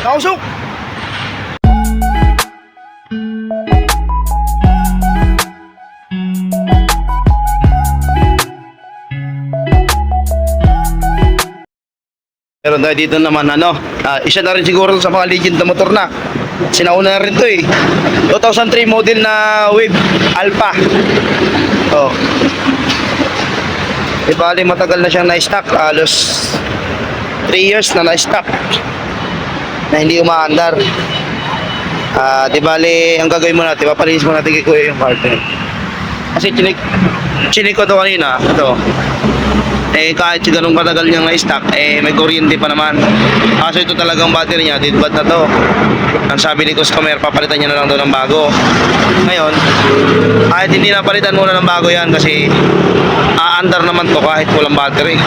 Nausok! Pero tayo dito naman isa na rin siguro sa mga legend na motor na. Sinauna na rin to 2003 model na Wave Alpha. Oh. Di bali matagal na siyang na-stock, halos 3 years na na-stock na hindi umaandar. Di bali ang gagawin mo natin, papalinis mo natin kay Kuya yung partner. Kasi chinik ko to kanina, ito. Kahit ganun katagal niyang na-stock, may kuryente pa naman. Kaso ito talagang battery niya, deadbad na to. Ang sabi ni customer, papalitan niya na lang daw ng bago. Ngayon, kahit hindi napalitan muna ng bago yan kasi aandar naman to kahit walang battery.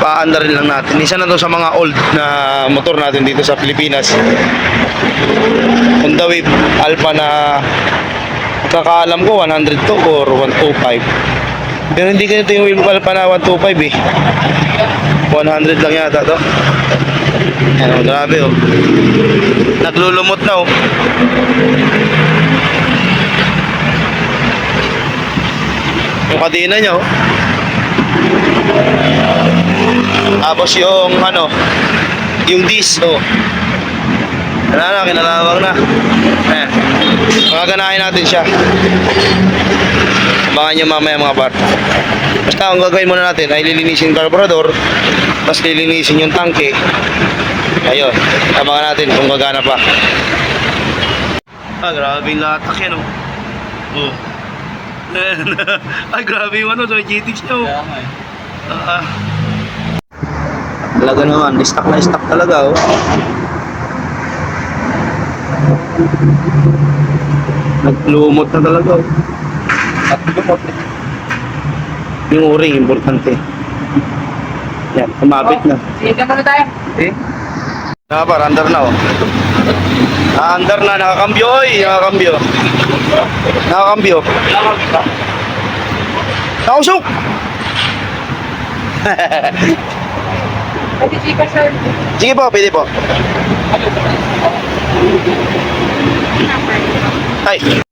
Paandarin lang natin. Isa na to sa mga old na motor natin dito sa Pilipinas. Honda Wave Alpha na kakaalam ko 100 to or 125. Pero hindi ganito yung Wave Alpha na 125 100 lang yata to. Ano, grabe naglulumot na yung kadena niya tapos yung yung disc kinalawang na. Magaganahin natin siya. Abangan nyo mamaya mga bar. Basta ang gagawin muna natin ay lilinisin yung carburetor, tapos lilinisin yung tangke. Ayun, abangan natin kung gagana pa. Grabe yung latak yan Ay grabe yung sa GTX niya talaga naman, stock na stock talaga naglumot na talaga yung o-ring importante yan, kumabit na Sige muna tayo. para andar na andar na, nakakambyo nakakambyo nausok Pwede siya sir. sige po, pwede po ay